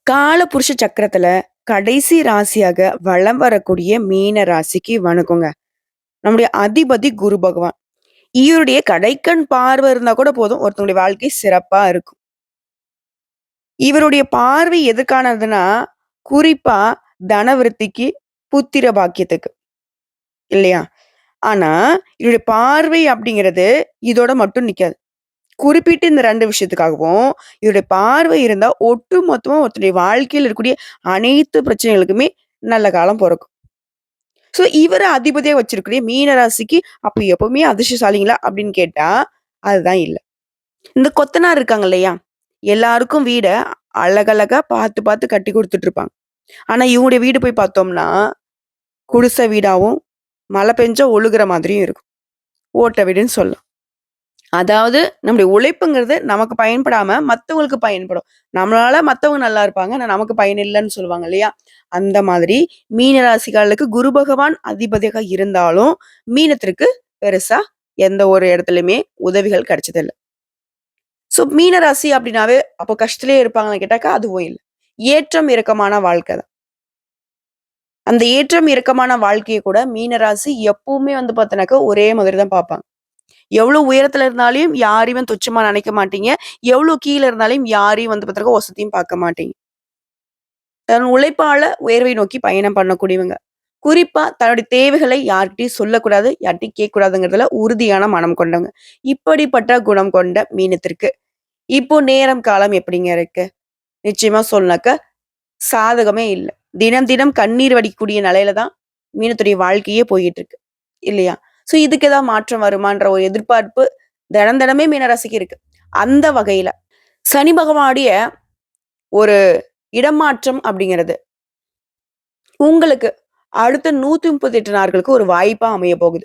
காலபுருஷ சக்கரத்துல கடைசி ராசியாக வலம் வரக்கூடிய மீன ராசிக்கு வணக்கங்க. நம்முடைய அதிபதி குரு பகவான். இவருடைய கடைக்கண் பார்வை இருந்தா கூட போதும் ஒருத்தவங்களுடைய வாழ்க்கை சிறப்பா இருக்கும். இவருடைய பார்வை எதுக்கானதுன்னா, குறிப்பா தனவிருத்திக்கு, புத்திர பாக்கியத்துக்கு இல்லையா? ஆனா, இவருடைய பார்வை அப்படிங்கிறது இதோட மட்டும் நிக்காது. குறிப்பிட்டு இந்த 2 விஷயத்துக்காகவும், இவருடைய பார்வை இருந்தா ஒட்டுமொத்தமா ஒருத்தருடைய வாழ்க்கையில இருக்கக்கூடிய அனைத்து பிரச்சனைகளுக்குமே நல்ல காலம் பொறக்கும். ஸோ இவர அதிபதியா வச்சிருக்கக்கூடிய மீன ராசிக்கு அப்ப எப்பவுமே அதிர்ஷ்டசாலிங்களா? அப்படின்னு கேட்டா, அதுதான் இல்ல. இந்த கொத்தனார் இருக்காங்க இல்லையா? எல்லாருக்கும் வீட அழகழகா பார்த்து பார்த்து கட்டி குடுத்துட்டு இருப்பாங்க. ஆனா இவங்களுடைய வீடு போய் பார்த்தோம்னா, குடிசை வீடாவும், மழை பெஞ்சா ஒழுகுற மாதிரியும் இருக்கும். ஓட்ட வீடுன்னு சொல்லலாம். அதாவது நம்முடைய உழைப்புங்கிறது நமக்கு பயன்படாம மத்தவங்களுக்கு பயன்படும். நம்மளால மத்தவங்க நல்லா இருப்பாங்க. ஆனா நமக்கு பயன் இல்லன்னு சொல்லுவாங்க இல்லையா? அந்த மாதிரி மீன ராசிக்காரர்களுக்கு குரு பகவான் அதிபதியாக இருந்தாலும், மீனத்திற்கு பெருசா எந்த ஒரு இடத்துலயுமே உதவிகள் கிடைச்சதில்ல. ஸோ மீன ராசி அப்படின்னாவே அப்போ கஷ்டத்திலேயே இருப்பாங்களான்னு கேட்டாக்கா அதுவும் இல்ல. ஏற்றம் இறக்கமான வாழ்க்கை தான். அந்த ஏற்றம் இறக்கமான வாழ்க்கைய கூட மீன ராசி எப்பவுமே வந்து பார்த்தோன்னாக்கா ஒரே மாதிரி தான் பார்ப்பாங்க. எவ்வளோ உயரத்துல இருந்தாலும் யாரையுமே துச்சமா நினைக்க மாட்டீங்க. எவ்வளோ கீழ இருந்தாலும் யாரையும் வந்து பாத்தீங்கன்னா ஒசத்தியும் பார்க்க மாட்டீங்க. தன் உழைப்பால உயர்வை நோக்கி பயணம் பண்ணக்கூடியவங்க. குறிப்பா தன்னுடைய தேவைகளை யார்கிட்டயும் சொல்லக்கூடாது, யார்கிட்டயும் கேட்கக்கூடாதுங்கிறதுல உறுதியான மனம் கொண்டவங்க. இப்படிப்பட்ட குணம் கொண்ட மீனத்திற்கு, இப்போ நேரம், காலம் எப்படிங்க இருக்கு? நிச்சயமா சொல்லனாக்க சாதகமே இல்ல. தினம் தினம் கண்ணீர் வடிக்கக்கூடிய நிலையில தான் மீனத்துடைய வாழ்க்கையே போயிட்டு இருக்கு. இல்லையா? ஸோ இதுக்கு ஏதாவது மாற்றம் வருமான்ற ஒரு எதிர்பார்ப்பு தினம் தினமே மீனராசிக்கு இருக்கு. அந்த வகையில சனி பகவானுடைய ஒரு இடமாற்றம் அப்படிங்கிறது உங்களுக்கு அடுத்த 138 நாட்களுக்கு ஒரு வாய்ப்பா அமைய போகுது.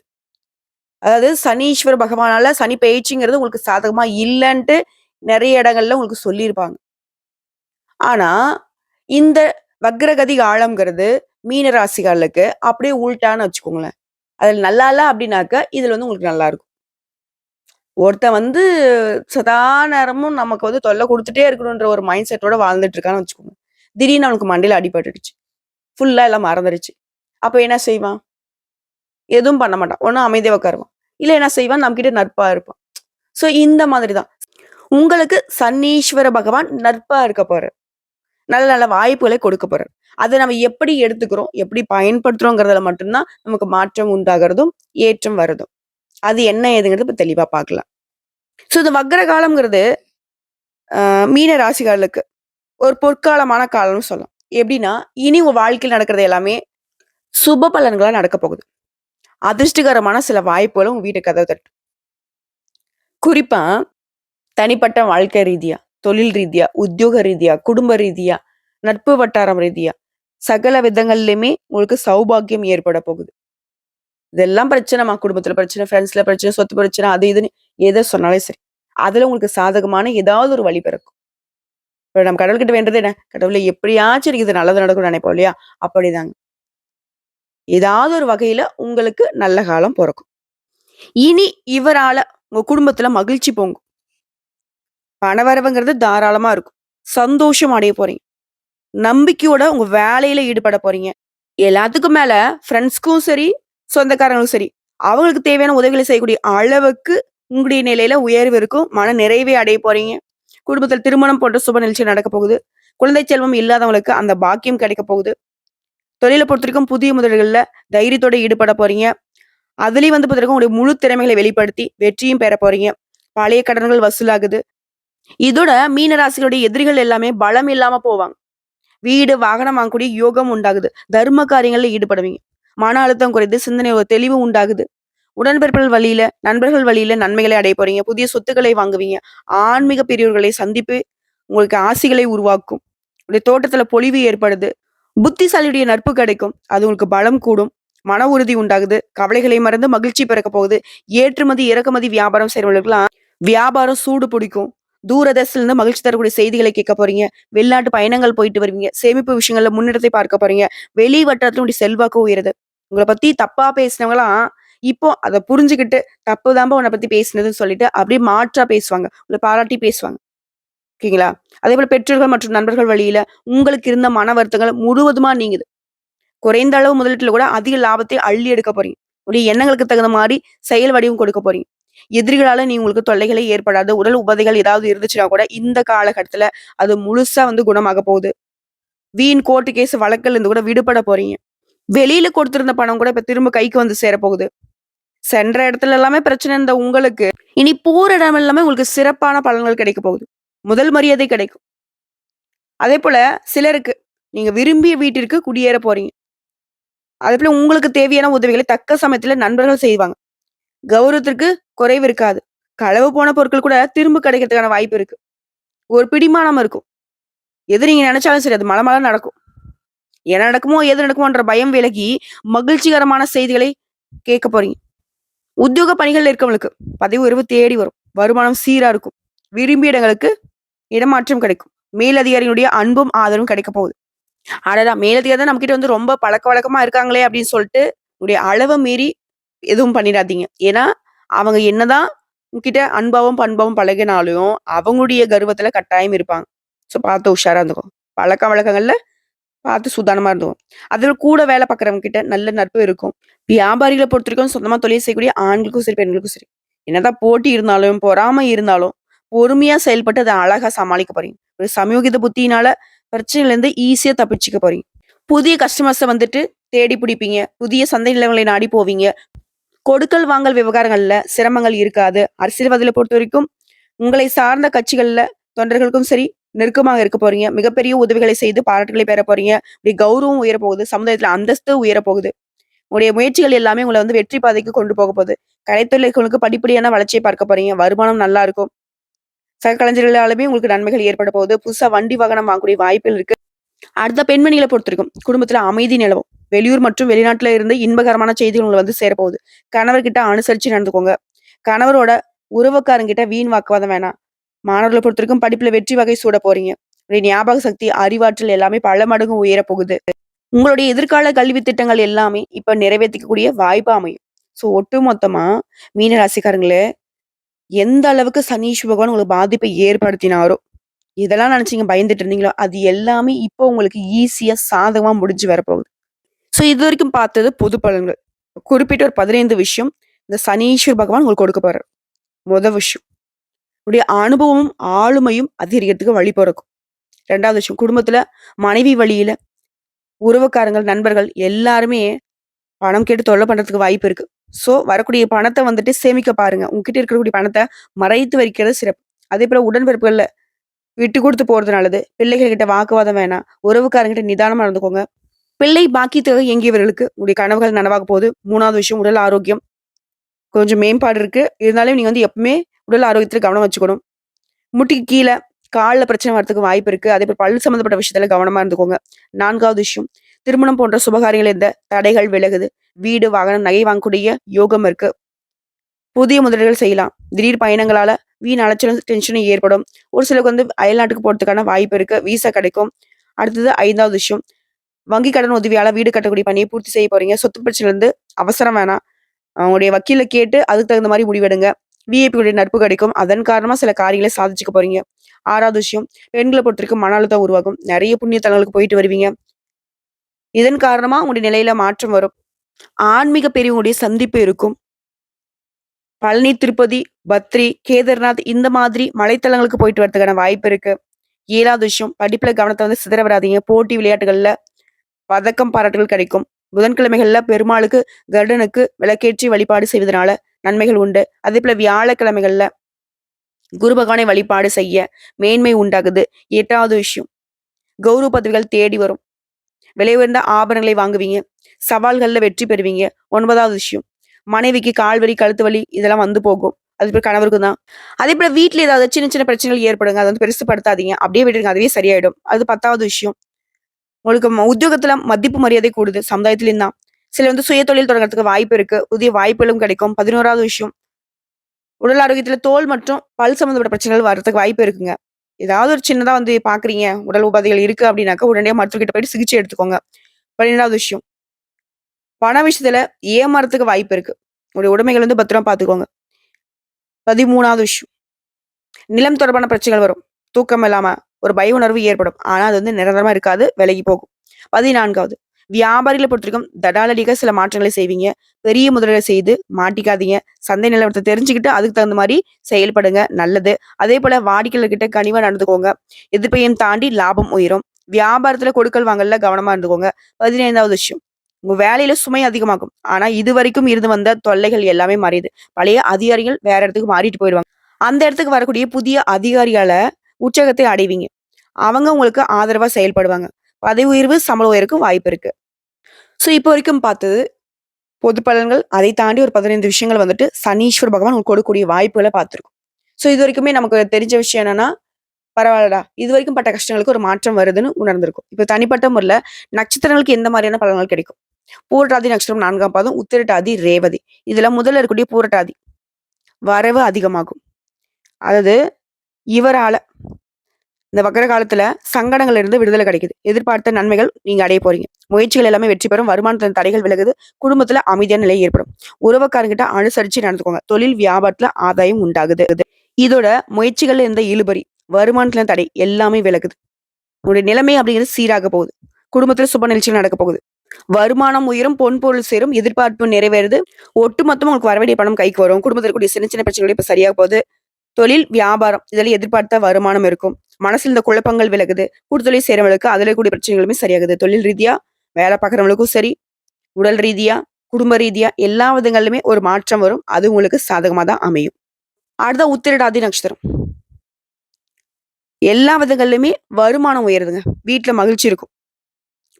அதாவது சனீஸ்வர பகவானால சனி பெயர்ச்சிங்கிறது உங்களுக்கு சாதகமா இல்லன்ட்டு நெறைய இடங்கள்ல உங்களுக்கு சொல்லியிருப்பாங்க. ஆனா, இந்த வக்ரகதி காலம்ங்கிறது மீன ராசிகளுக்கு அப்படியே உல்டான்னு வச்சுக்கோங்களேன். அதுல நல்லா இல்ல அப்படின்னாக்க, இதுல வந்து உங்களுக்கு நல்லா இருக்கும். ஒருத்தன் வந்து சதா நேரமும் நமக்கு வந்து தொல்லை குடுத்துட்டே இருக்கணுன்ற ஒரு மைண்ட் செட்டோட வாழ்ந்துட்டு இருக்கான்னு வச்சுக்கோங்க. திடீர்னு அவனுக்கு மண்டையில அடிபட்டுடுச்சு. ஃபுல்லா எல்லாம் மறந்துருச்சு. அப்ப என்ன செய்வான்? எதுவும் பண்ண மாட்டான். ஒண்ணு அமைதியா உட்காருவான். இல்ல என்ன செய்வான்? நம்மகிட்ட நட்பா இருப்பான். சோ இந்த மாதிரி தான். உங்களுக்கு சனீஸ்வர பகவான் நட்பா இருக்க போறார். நல்ல நல்ல வாய்ப்புகளை கொடுக்க போறார். அத நம்ம எப்படி எடுத்துக்கிறோம், எப்படி பயன்படுத்துறோங்கிறதுல மட்டும் தான் நமக்கு மாற்றம் உண்டாகுறதும், ஏற்றம் வருதும். அது என்ன ஏதுங்கிறது இப்ப தெளிவா பார்க்கலாம். சோ இந்த வக்ர காலம்ங்கிறது மீன ராசிகளுக்கு ஒரு பொற்காலமான காலம்னு சொல்லலாம். எப்படின்னா, இனி உங்க வாழ்க்கையில நடக்கிறது எல்லாமே சுப பலன்களா நடக்க போகுது. அதிர்ஷ்டகரமான சில வாய்ப்புகளும் உங்க வீட்டு கதவு தட்டும். குறிப்பா தனிப்பட்ட வாழ்க்கை ரீதியா, தொழில் ரீதியா, உத்தியோக ரீதியா, குடும்ப ரீதியா, நட்பு வட்டாரம் ரீதியா, சகல விதங்கள்லயுமே உங்களுக்கு சௌபாக்கியம் ஏற்பட போகுது. இதெல்லாம் பிரச்சனைமா, குடும்பத்துல பிரச்சனை, ஃப்ரெண்ட்ஸ்ல பிரச்சனை, சொத்து பிரச்சனை, அது இதுன்னு எத சொன்னாலும் சரி. அதுல உங்களுக்கு சாதகமான ஏதாவது ஒரு வழி பிறக்கும். இப்ப நம்ம கடவுள்கிட்ட வேண்டது என்ன? கடவுளே எப்படியாச்சும் எனக்கு இது நல்லது நடக்கும்னு நினைப்போம் இல்லையா? அப்படிதாங்க. ஏதாவது ஒரு வகையில உங்களுக்கு நல்ல காலம் பொறக்கும். இனி இவரால உங்க குடும்பத்துல மகிழ்ச்சி பொங்கும். பணவரவுங்கிறது தாராளமா இருக்கும். சந்தோஷம் அடைய போறீங்க. நம்பிக்கையோட உங்க வேலையில ஈடுபட போறீங்க. எல்லாத்துக்கும் மேல ஃப்ரெண்ட்ஸ்க்கும் சரி, சொந்தக்காரங்களும் சரி, அவங்களுக்கு தேவையான உதவிகளை செய்யக்கூடிய அளவுக்கு உங்களுடைய நிலையில உயர்வு இருக்கும். மன நிறைவை அடைய போறீங்க. குடும்பத்தில் திருமணம் போன்ற சுப நிகழ்ச்சி நடக்க போகுது. குழந்தை செல்வம் இல்லாதவங்களுக்கு அந்த பாக்கியம் கிடைக்க போகுது. தொழில பொறுத்தவரைக்கும் புதிய முதலீடுகள்ல தைரியத்தோட ஈடுபட போறீங்க. அதுலயும் வந்து பாத்தீங்கன்னா உங்களுடைய முழு திறமைகளை வெளிப்படுத்தி வெற்றியும் பெற போறீங்க. பழைய கடன்கள் வசூலாகுது. இதோட மீன ராசிகளுடைய எதிரிகள் எல்லாமே பலம் இல்லாம போவாங்க. வீடு, வாகனம் வாங்கக்கூடிய யோகம் உண்டாகுது. தர்ம காரியங்கள்ல ஈடுபடுவீங்க. மன அழுத்தம் குறைந்து சிந்தனை ஒரு தெளிவு உண்டாகுது. உடன்பிறப்புகள் வழியில, நண்பர்கள் வழியில நன்மைகளை அடைய போறீங்க. புதிய சொத்துக்களை வாங்குவீங்க. ஆன்மீக பெரியவர்களை சந்திப்பு உங்களுக்கு ஆசிகளை உருவாக்கும். உங்களுடைய தோட்டத்துல பொலிவு ஏற்படுது. புத்திசாலியுடைய நட்பு கிடைக்கும். அது உங்களுக்கு பலம் கூடும். மன உறுதி உண்டாகுது. கவலைகளை மறந்து மகிழ்ச்சி பிறக்க போகுது. ஏற்றுமதி, இறக்குமதி வியாபாரம் செய்றவங்களுக்குலாம் வியாபாரம் சூடு பிடிக்கும். தூரதர்ஷன்ல இருந்து மகிழ்ச்சி தரக்கூடிய செய்திகளை கேட்க போறீங்க. வெளிநாட்டு பயணங்கள் போயிட்டு வருவீங்க. சேமிப்பு விஷயங்கள்ல முன்னேற்றத்தை பார்க்க போறீங்க. வெளி வட்டாரத்துல உங்களுடைய செல்வாக்கு உயருது. உங்கள பத்தி தப்பா பேசினவங்கலாம் இப்போ அத புரிஞ்சுகிட்டு, தப்புதாம்பா உன்ன பத்தி பேசினதுன்னு சொல்லிட்டு அப்படியே மாற்றா பேசுவாங்க. உங்கள பாராட்டி பேசுவாங்க. ஓகேங்களா? அதேபோல பெற்றோர்கள் மற்றும் நண்பர்கள் வழியில உங்களுக்கு இருந்த மன வருத்தங்கள் முழுவதுமா நீங்குது. குறைந்த அளவு முதலீட்டுல கூட அதிக லாபத்தை அள்ளி எடுக்க போறீங்க. உங்களுடைய எண்ணங்களுக்கு தகுந்த மாரி செயல் வடிவம் கொடுக்க போறீங்க. எதிரிகளால உங்களுக்கு தொல்லைகளே ஏற்படாது. உடல் உபாதைகள் ஏதாவது இருந்துச்சுன்னா கூட இந்த காலகட்டத்துல அது முழுசா குணமாக போகுது. வீண் கோர்ட் கேஸ் வழக்குல இருந்து கூட விடுபட போறீங்க. வெளியில கொடுத்திருந்த பணம் கூட இப்ப திரும்ப கைக்கு சேரப்போகுது. சென்ற இடத்துல எல்லாமே பிரச்சனை இருந்த உங்களுக்கு, இனி போற இடம் எல்லாமே உங்களுக்கு சிறப்பான பலன்கள் கிடைக்க போகுது. முதல் மரியாதை கிடைக்கும். அதேபோல சிலருக்கு நீங்க விரும்பிய வீட்டிற்கு குடியேற போறீங்க. அதேபோல உங்களுக்கு தேவையான உதவிகளை தக்க சமயத்துல நண்பர்கள் செய்வாங்க. கௌரவத்திற்கு குறைவு இருக்காது. களவு போன பொருட்கள் கூட திரும்ப கிடைக்கிறதுக்கான வாய்ப்பு இருக்கு. ஒரு பிடிமானம் இருக்கும். எது நீங்க நினைச்சாலும் சரி அது மளமள நடக்கும். என்ன நடக்குமோ, ஏது நடக்குமோன்ற பயம் விலகி, மகிழ்ச்சிகரமான செய்திகளை கேட்க போறீங்க. உத்தியோக பணிகள்ல இருக்கவங்களுக்கு பதவி உயர்வு தேடி வரும். வருமானம் சீரா இருக்கும். விரும்பிய இடங்களுக்கு இடமாற்றம் கிடைக்கும். மேலதிகாரிகளுடைய அன்பும் ஆதரவும் கிடைக்க போகுது. அடடா! மேலதிகாரி தான் நம்மகிட்ட ரொம்ப பழக்கவழக்கமா இருக்காங்களே அப்படின்னு சொல்லிட்டு, உங்களுடைய அளவ மீறி எதுவும் பண்ணிடாதீங்க. ஏன்னா, அவங்க என்னதான் உங்ககிட்ட அன்பாவும், பண்பாவும் பழகினாலும், அவங்களுடைய கர்வத்துல கட்டாயம் இருப்பாங்க. ஸோ பார்த்து உஷாரா இருந்துக்கோங்க. பழக்கவழக்கங்கள்ல பார்த்து சூதானமா இருந்துக்கோங்க. அதில கூட வேலை பார்க்குறவங்க கிட்ட நல்ல நட்பு இருக்கும். வியாபாரிகள பொறுத்தவரைக்கும் சொந்தமா தொழில் செய்யக்கூடிய ஆண்களுக்கும் சரி, பெண்களுக்கும் சரி. என்னதான் போட்டி இருந்தாலும், பொறாமை இருந்தாலும், பொறுமையா செயல்பட்டு அத அழகா சமாளிக்க போறீங்க. ஒரு சமயோகித புத்தியினால பிரச்சனையிலேருந்து ஈஸியா தப்பிச்சுக்க போறீங்க. புதிய கஸ்டமர்ஸ தேடி பிடிப்பீங்க. புதிய சந்தை நிலவங்களை நாடி போவீங்க. கொடுக்கல் வாங்கல் விவகாரங்கள்ல சிரமங்கள் இருக்காது. அரசியல்வாதிகள பொறுத்தவரைக்கும், உங்களை சார்ந்த கட்சிகள்ல தொண்டர்களுக்கும் சரி, நெருக்கமாக இருக்க போறீங்க. மிகப்பெரிய உதவிகளை செய்து பாராட்டுகளை பெற போறீங்க. இப்படி கௌரவம் உயரப் போகுது. சமுதாயத்துல அந்தஸ்து உயரப் போகுது. உங்களுடைய முயற்சிகள் எல்லாமே உங்கள வெற்றி பாதைக்கு கொண்டு போக போகுது. கலைத்துறைகளுக்கு படிப்படியான வளர்ச்சியை பார்க்க போறீங்க. வருமானம் நல்லா இருக்கும். சக கலைஞர்களாலுமே உங்களுக்கு நன்மைகள் ஏற்பட போகுது. புதுசா வண்டி, வாகனம் வாங்கக்கூடிய வாய்ப்புகள் இருக்கு. அடுத்த பெண்மணிகள பொறுத்திருக்கும். குடும்பத்துல அமைதி நிலவும். வெளியூர் மற்றும் வெளிநாட்டுல இருந்து இன்பகரமான செய்திகள் உங்களுக்கு சேரப்போகுது. கணவர்கிட்ட அனுசரிச்சு நடந்துக்கோங்க. கணவரோட உறவுக்காரங்கிட்ட வீண் வாக்குவாதம் வேணாம். மாணவர்கள பொறுத்தவரைக்கும் படிப்புல வெற்றி வகை சூட போறீங்க. உங்களுடைய ஞாபக சக்தி, அறிவாற்றல் எல்லாமே பல மடங்கு உயரப் போகுது. உங்களுடைய எதிர்கால கல்வி திட்டங்கள் எல்லாமே இப்ப நிறைவேத்திக்கக்கூடிய வாய்ப்பா அமையும். ஸோ ஒட்டுமொத்தமா மீன ராசிக்காரங்களே, எந்த அளவுக்கு சனீஸ்வர பகவான் உங்களுக்கு பாதிப்பை ஏற்படுத்தினாரோ, இதெல்லாம் நினைச்சீங்க பயந்துட்டு இருந்தீங்களோ, அது எல்லாமே இப்போ உங்களுக்கு ஈஸியா சாதகமா முடிஞ்சு வரப்போகுது. ஸோ இதுவரைக்கும் பார்த்தது பொது பலன்கள். குறிப்பிட்ட ஒரு 15 விஷயம் இந்த சனீஸ்வர பகவான் உங்களுக்கு கொடுக்க போறார். மொத விஷயம். உடைய அனுபவமும், ஆளுமையும் அதிகரிக்கிறதுக்கு வழி பொறக்கும். 2வது விஷயம், குடும்பத்துல மனைவி வழியில உறவுக்காரங்கள், நண்பர்கள் எல்லாருமே பணம் கேட்டு தொல்ல பண்றதுக்கு வாய்ப்பு இருக்கு. ஸோ வரக்கூடிய பணத்த சேமிக்க பாருங்க. உங்ககிட்ட இருக்கக்கூடிய பணத்த மறைத்து வைக்கிறது சிறப்பு. அதேபோல உடன்பிறப்புகள்ல விட்டு குடுத்து போறது நல்லது. பிள்ளைகள் கிட்ட வாக்குவாதம் வேணாம். உறவுக்காரங்கிட்ட நிதானமா நடந்துக்கோங்க. பிள்ளை பாக்கியத்துக்காக இயங்கியவர்களுக்கு உங்களுடைய கனவுகள் நனவாக போகுது. 3வது விஷயம், உடல் ஆரோக்கியம். கொஞ்சம் மேம்பாடு இருக்கு. இருந்தாலும் நீங்க எப்பவுமே உடல் ஆரோக்கியத்துல கவனம் வச்சுக்கணும். முட்டிக்கு கீழ, கால்ல பிரச்சனை வரதுக்கு வாய்ப்பு இருக்கு. அதேபோல பல் சம்மந்தப்பட்ட விஷயத்துல கவனமா இருந்துக்கோங்க. 4வது விஷயம், திருமணம் போன்ற சுபகாரியங்கள் இருந்த தடைகள் விலகுது. வீடு, வாகனம், நகை வாங்கக்கூடிய யோகம் இருக்கு. புதிய முதலீடுகள் செய்யலாம். திடீர் பயணங்களால வீண் அலைச்சலும், டென்ஷனும் ஏற்படும். ஒரு சிலருக்கு அயல்நாட்டுக்கு போறதுக்கான வாய்ப்பு இருக்கு. விசா கிடைக்கும். அடுத்தது 5வது விஷயம், வங்கி கடன் உதவியால வீடு கட்டக்கூடிய பணியை பூர்த்தி செய்ய போறீங்க. சொத்து பிரச்சனையிலிருந்து அவசரம் வேணாம். அவங்களுடைய வக்கீல கேட்டு அதுக்கு தகுந்த மாரி முடிவெடுங்க. விஐபியுடைய நட்பு கிடைக்கும். அதன் காரணமா சில காரியங்களை சாதிச்சுக்க போறீங்க. 6வது விஷயம், பெண்கள பொறுத்தவரைக்கும் மன அழுத்தம் உருவாகும். நெறைய புண்ணிய தலங்களுக்கு போயிட்டு வருவீங்க. இதன் காரணமா உங்களுடைய நிலையில மாற்றம் வரும். ஆன்மீக பெரியவங்களுடைய சந்திப்பு இருக்கும். பழனி, திருப்பதி, பத்ரி, கேதார்நாத் இந்த மாதிரி மலைத்தலங்களுக்கு போயிட்டு வரதுக்கான வாய்ப்பு இருக்கு. 7வது விஷயம், படிப்புல கவனத்த சிதற விடாதீங்க. போட்டி விளையாட்டுகள்ல பதக்கம், பாராட்டுகள் கிடைக்கும். புதன்கிழமைகள்ல பெருமாளுக்கு, கருடனுக்கு விளக்கேற்றி வழிபாடு செய்வதனால நன்மைகள் உண்டு. அதேபோல வியாழக்கிழமைகள்ல குரு பகவானை வழிபாடு செய்ய மேன்மை உண்டாகுது. 8வது விஷயம், கௌரவ பதவிகள் தேடி வரும். விலை உயர்ந்த ஆபரணங்களை வாங்குவீங்க. சவால்கள்ல வெற்றி பெறுவீங்க. 9வது விஷயம், மனைவிக்கு கால் வலி, கழுத்து வலி இதெல்லாம் போகும். அதுபோல கணவருக்கும் தான். அதேபோல வீட்ல ஏதாவது சின்ன சின்ன பிரச்சனைகள் ஏற்படுங்க. அத பெருசுபடுத்தாதீங்க. அப்படியே விட்டுருங்க. அதுவே சரியாயிடும். அது 10வது விஷயம், உங்களுக்கு உத்தியோகத்துல மதிப்பு மரியாதை கூடுது. சமுதாயத்திலயும் தான். சிலர் சுய தொழில் தொடங்குறதுக்கு வாய்ப்பு இருக்கு. புதிய வாய்ப்புகளும் கிடைக்கும். 11வது விஷயம், உடல் ஆரோக்கியத்துல தோல் மற்றும் பல் சம்மந்தப்பட்ட பிரச்சனைகள் வர்றதுக்கு வாய்ப்பு இருக்குங்க. ஏதாவது ஒரு சின்னதா பாக்குறீங்க, உடல் உபாதைகள் இருக்கு அப்படின்னாக்கா உடனே மருத்துவர்கிட்ட போயிட்டு சிகிச்சை எடுத்துக்கோங்க. 12வது விஷயம், பண விஷயத்துல ஏமாறதுக்கு வாய்ப்பு இருக்கு. உங்களுடைய உடைமைகள் பத்திரமா பாத்துக்கோங்க. 13வது விஷயம், நிலம் தொடர்பான பிரச்சனைகள் வரும். தூக்கம் இல்லாம ஒரு பய உணர்வு ஏற்படும். ஆனா அது வந்து நிரந்தரமா இருக்காது. விலகி போகும். 14வது வியாபாரிகள பொறுத்தவரைக்கும் தடாலடியா சில மாற்றங்களை செய்வீங்க. பெரிய முதலீடு செய்து மாட்டிக்காதீங்க. சந்தை நிலவரத்த தெரிஞ்சுக்கிட்டு அதுக்கு தகுந்த மாரி செயல்படுங்க. நல்லது. அதேபோல வாடிக்கையாளர்கிட்ட கனிவா நடந்துக்கோங்க. எதிர்ப்பையும் தாண்டி லாபம் உயரும். வியாபாரத்துல கொடுக்கல் வாங்கல்ல கவனமா இருந்துக்கோங்க. 15வது விஷயம். உங்க வேலையில சுமை அதிகமாகும். ஆனா இதுவரைக்கும் இருந்து வந்த தொல்லைகள் எல்லாமே மறையுது. பழைய அதிகாரிகள் வேற இடத்துக்கு மாறிட்டு போயிருவாங்க. அந்த இடத்துக்கு வரக்கூடிய புதிய அதிகாரியால உற்சாகத்தை அடைவீங்க. அவங்க உங்களுக்கு ஆதரவா செயல்படுவாங்க. பதவி உயர்வு, சம்பள உயர்வுக்கு வாய்ப்பு இருக்கு. ஸோ இப்போ வரைக்கும் பார்த்தது பொது பலன்கள். அதை தாண்டி ஒரு 15 விஷயங்கள் வந்துட்டு சனீஸ்வர பகவான் உங்களுக்கு கொடுக்கக்கூடிய வாய்ப்புகள பார்த்துருக்கோம். ஸோ இதுவரைக்குமே நமக்கு தெரிஞ்ச விஷயம் என்னன்னா, பரவால்லடா, இதுவரைக்கும் பட்ட கஷ்டங்களுக்கு ஒரு மாற்றம் வருதுன்னு உணர்ந்திருக்கும். இப்ப தனிப்பட்ட முறையில நட்சத்திரங்களுக்கு எந்த மாதிரியான பலன்கள் கிடைக்கும்? பூரட்டாதி நட்சத்திரம் 4ஆம் பாதம், உத்திரட்டாதி, ரேவதி. இதுல முதல்ல இருக்கக்கூடிய பூரட்டாதி. வரவு அதிகமாகும். அதாவது இவரால இந்த வக்கர காலத்துல சங்கடங்கள்ல இருந்து விடுதலை கிடைக்குது. எதிர்பார்த்த நன்மைகள் நீங்க அடைய போறீங்க. முயற்சிகள் எல்லாமே வெற்றி பெறும். வருமானத்துல தடைகள் விலகுது. குடும்பத்துல அமைதியான நிலை ஏற்படும். உறவுக்காரங்கிட்ட அனுசரிச்சு நடந்துக்கோங்க. தொழில் வியாபாரத்துல ஆதாயம் உண்டாகுது. இதோட முயற்சிகள்ல இருந்த இழுபறி, வருமானத்துல தடை எல்லாமே விலகுது. உங்களுடைய நிலைமை அப்படிங்கிறது சீராக போகுது. குடும்பத்துல சுப நிகழ்ச்சிகள் நடக்க போகுது. வருமானம் உயரும், பொன் பொருள் சேரும், எதிர்பார்ப்பு நிறைவேறுது. ஒட்டுமொத்தமா உங்களுக்கு வர வேண்டிய பணம் கைக்கு வரும். குடும்பத்தில் இருக்கக்கூடிய சின்ன சின்ன பிரச்சனைகள் இப்ப சரியாக போகுது. தொழில், வியாபாரம் இதுல எதிர்பார்த்த வருமானம் இருக்கும். மனசுல இந்த குழப்பங்கள் விலகுது. கூட்டுத்தொழில் செய்றவங்களுக்கு அதுல கூடிய பிரச்சனைகளுமே சரியாகுது. தொழில் ரீதியா வேலை பார்க்குறவங்களுக்கும் சரி, உடல் ரீதியா, குடும்ப ரீதியா எல்லா விதங்களிலுமே ஒரு மாற்றம் வரும். அது உங்களுக்கு சாதகமா தான் அமையும். அடுத்த உத்திரட்டாதி நட்சத்திரம். எல்லா விதங்கள்லயுமே வருமானம் உயருதுங்க. வீட்ல மகிழ்ச்சி இருக்கும்.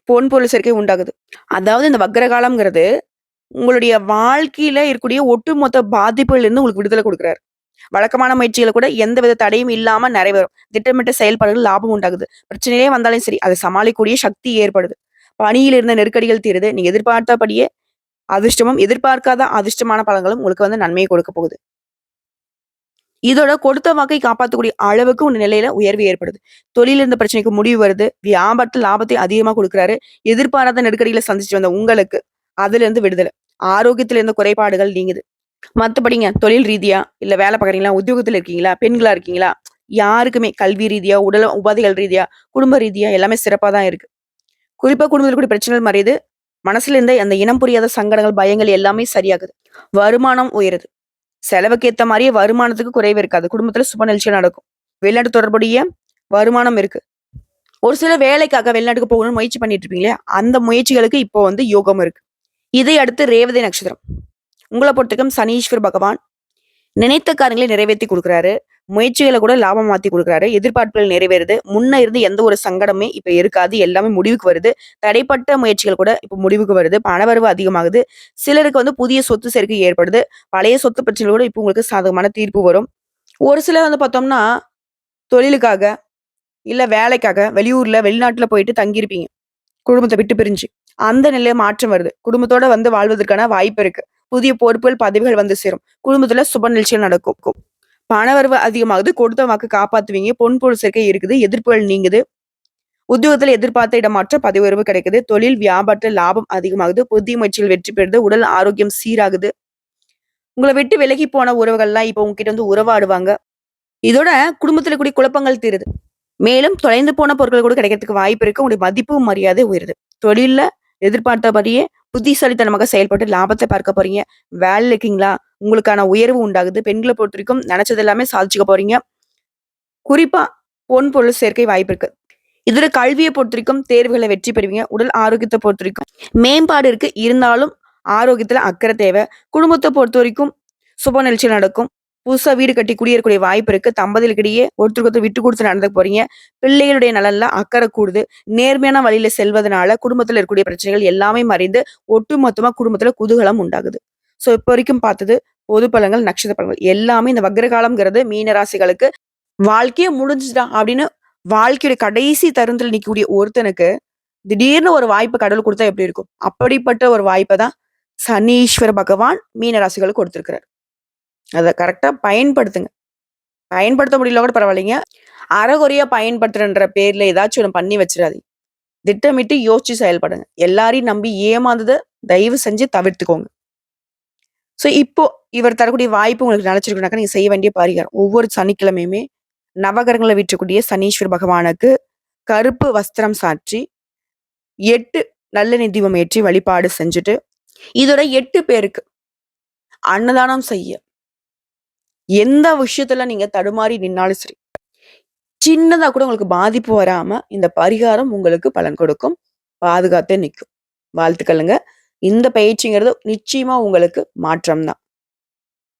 பொன் பொருள் சேர்க்கை உண்டாகுது. அதாவது இந்த வக்ர காலம்ங்கிறது உங்களுடைய வாழ்க்கையில இருக்கக்கூடிய ஒட்டுமொத்த பாதிப்புல இருந்து உங்களுக்கு விடுதலை கொடுக்குறாரு. வழக்கமான முயற்சிகள கூட எந்தவித தடையும் இல்லாம நிறைவேறும். திட்டமிட்ட செயல்பாடுகள் லாபம் உண்டாகுது. பிரச்சனையே வந்தாலும் சரி, அதை சமாளிக்கக்கூடிய சக்தி ஏற்படுது. பணியில் இருந்த நெருக்கடிகள் தீருது. நீங்க எதிர்பார்த்தபடியே அதிர்ஷ்டமும், எதிர்பார்க்காத அதிர்ஷ்டமான பலன்களும் உங்களுக்கு வந்து நன்மையை கொடுக்க போகுது. இதோட கொடுத்த வாக்கை காப்பாத்தக்கூடிய அளவுக்கு உங்க நிலையில உயர்வு ஏற்படுது. தொழில் இருந்த பிரச்சனைக்கு முடிவு வருது. வியாபாரத்துல லாபத்தை அதிகமா குடுக்குறாரு. எதிர்பாராத நெருக்கடிகளை சந்திச்சுட்டு வந்த உங்களுக்கு அதுல இருந்து விடுதலை. ஆரோக்கியத்துல இருந்த குறைபாடுகள் நீங்குது. மத்தபடிங்க தொழில் ரீதியா, இல்ல வேலை பார்க்குறீங்களா? உத்தியோகத்துல இருக்கீங்களா? பெண்களா இருக்கீங்களா? யாருக்குமே கல்வி ரீதியா, உடல் உபாதைகள் ரீதியா, குடும்ப ரீதியா எல்லாமே சிறப்பா தான் இருக்கு. குறிப்பா குடும்பத்துல கூடிய பிரச்சனைகள் மறையுது. மனசுல இருந்த அந்த இனம் புரியாத சங்கடங்கள், பயங்கள் எல்லாமே சரியாகுது. வருமானம் உயருது. செலவுக்கு ஏத்த மாரியே வருமானத்துக்கு குறைவு இருக்காது. குடும்பத்துல சுப நிகழ்ச்சிகள் நடக்கும். வெளிநாட்டு தொடர்புடைய வருமானம் இருக்கு. ஒரு சில வேலைக்காக வெளிநாட்டுக்கு போகணும்னு முயற்சி பண்ணிட்டு இருப்பீங்க இல்லையா? அந்த முயற்சிகளுக்கு இப்போ வந்து யோகம் இருக்கு. இதை அடுத்து ரேவதி நட்சத்திரம். உங்கள பொறுத்தவரைக்கும் சனீஸ்வர பகவான் நினைத்த காரியங்களை நிறைவேத்தி குடுக்குறாரு. முயற்சிகள கூட லாபம் மாத்தி குடுக்குறாரு. எதிர்பார்ப்புகள் நிறைவேறுது. முன்ன இருந்து எந்த ஒரு சங்கடமே இப்ப இருக்காது. எல்லாமே முடிவுக்கு வருது. தடைப்பட்ட முயற்சிகள் கூட இப்ப முடிவுக்கு வருது. பணவரவு அதிகமாகுது. சிலருக்கு வந்து புதிய சொத்து சேர்க்கை ஏற்படுது. பழைய சொத்து பிரச்சனைகள் கூட இப்ப உங்களுக்கு சாதகமான தீர்ப்பு வரும். ஒரு சிலர் வந்து பார்த்தோம்னா, தொழிலுக்காக, இல்ல வேலைக்காக வெளியூர்ல, வெளிநாட்டுல போயிட்டு தங்கியிருப்பீங்க. குடும்பத்த விட்டு பிரிஞ்சு. அந்த நிலையில மாற்றம் வருது. குடும்பத்தோட வந்து வாழ்வதற்கான வாய்ப்பு இருக்கு. புதிய பொறுப்புகள், பதவிகள் வந்து சேரும். குடும்பத்துல சுப நிகழ்ச்சிகள் நடக்கும். பணவரவு அதிகமாகுது. கொடுத்த வாக்கு காப்பாத்துவீங்க. பொன் பொருள் சேர்க்கை இருக்குது. எதிர்ப்புகள் நீங்குது. உத்தியோகத்துல எதிர்பார்த்த இடமாற்றம், பதவி உயர்வு கிடைக்குது. தொழில், வியாபாரத்துல லாபம் அதிகமாகுது. புதிய முயற்சிகள் வெற்றி பெறுது. உடல் ஆரோக்கியம் சீராகுது. உங்கள விட்டு விலகி போன உறவுகள்லாம் இப்ப உங்ககிட்ட வந்து உறவாடுவாங்க. இதோட குடும்பத்துல கூடிய குழப்பங்கள் தீருது. மேலும் தொலைந்து போன பொருட்கள் கூட கிடைக்கிறதுக்கு வாய்ப்பு இருக்கு. உங்களுடைய மதிப்பு, மரியாதை உயருது. தொழில்ல எதிர்பார்த்தபடியே புத்திசாலித்தனமாக செயல்பட்டு லாபத்தை பார்க்க போறீங்க. வேலையில இருக்கீங்களா? உங்களுக்கான உயர்வு உண்டாகுது. பெண்கள பொறுத்தவரைக்கும் நினைச்சது எல்லாமே சாதிச்சுக்க போறீங்க. குறிப்பா பொன் பொருள் சேர்க்கை வாய்ப்பு இருக்கு. இதுல கல்வியை பொறுத்தவரைக்கும் தேர்வுகளை வெற்றி பெறுவீங்க. உடல் ஆரோக்கியத்தை பொறுத்தவரைக்கும் மேம்பாடு இருக்கு. இருந்தாலும் ஆரோக்கியத்துல அக்கறை தேவை. குடும்பத்தை பொறுத்தவரைக்கும் சுப நிகழ்ச்சி நடக்கும். புதுசா வீடு கட்டி குடியேறக்கூடிய வாய்ப்பு இருக்கு. தம்பதிகளுக்கிடையே ஒருத்தருக்கு ஒருத்தர் விட்டு கொடுத்து நடந்துக்க போறீங்க. பிள்ளைகளுடைய நலன்ல அக்கறை கூடுது. நேர்மையான வழியில செல்வதனால குடும்பத்துல இருக்கக்கூடிய பிரச்சனைகள் எல்லாமே மறைந்து ஒட்டுமொத்தமா குடும்பத்துல குதூகலம் உண்டாகுது. சோ இப்ப வரைக்கும் பார்த்தது பொது பலன்கள், நட்சத்திர பலன்கள் எல்லாமே இந்த வக்ர காலம்ங்கிறது மீன ராசிகளுக்கு வாழ்க்கையே முடிஞ்சுதா அப்படின்னு வாழ்க்கையோட கடைசி தருணத்துல நிக்கக்கூடிய ஒருத்தனுக்கு திடீர்னு ஒரு வாய்ப்பு கடவுள் கொடுத்தா எப்படி இருக்கும்? அப்படிப்பட்ட ஒரு வாய்ப்பை தான் சனீஸ்வர பகவான் மீன ராசிகளுக்கு கொடுத்திருக்கிறார். அத கரெக்ட்டா பயன்படுத்துங்க. பயன்படுத்த முடியல கூட பரவாயில்லைங்க. அரைகுறையா பயன்படுத்துறன்ற பேர்ல ஏதாச்சும் ஒண்ணு பண்ணி வச்சுறாதீங்க. திட்டமிட்டு யோசிச்சு செயல்படுங்க. எல்லாரையும் நம்பி ஏமாந்தத தயவு செஞ்சு தவிர்த்துக்கோங்க. சோ இப்போ இவர் தரக்கூடிய வாய்ப்பு உங்களுக்கு நினைச்சிருக்குனாக்கா, நீங்க செய்ய வேண்டிய பரிகாரம். ஒவ்வொரு சனிக்கிழமையுமே நவகிரகங்களை வீற்றக்கூடிய சனீஸ்வர பகவானுக்கு கருப்பு வஸ்திரம் சாற்றி 8 நல்லெண்ணெய் தீபம் ஏற்றி வழிபாடு செஞ்சுட்டு, இதோட 8 பேருக்கு அன்னதானம் செய்ய எந்த விஷயத்துல நீங்க தடுமாறி நின்னாலும் சரி, சின்னதா கூட உங்களுக்கு பாதிப்பு வராம இந்த பரிகாரம் உங்களுக்கு பலன் கொடுக்கும். பாதுகாத்தே நிக்கும். வாழ்த்துக்களுங்க. இந்த பயிற்சிங்கிறது நிச்சயமா உங்களுக்கு மாற்றம் தான்.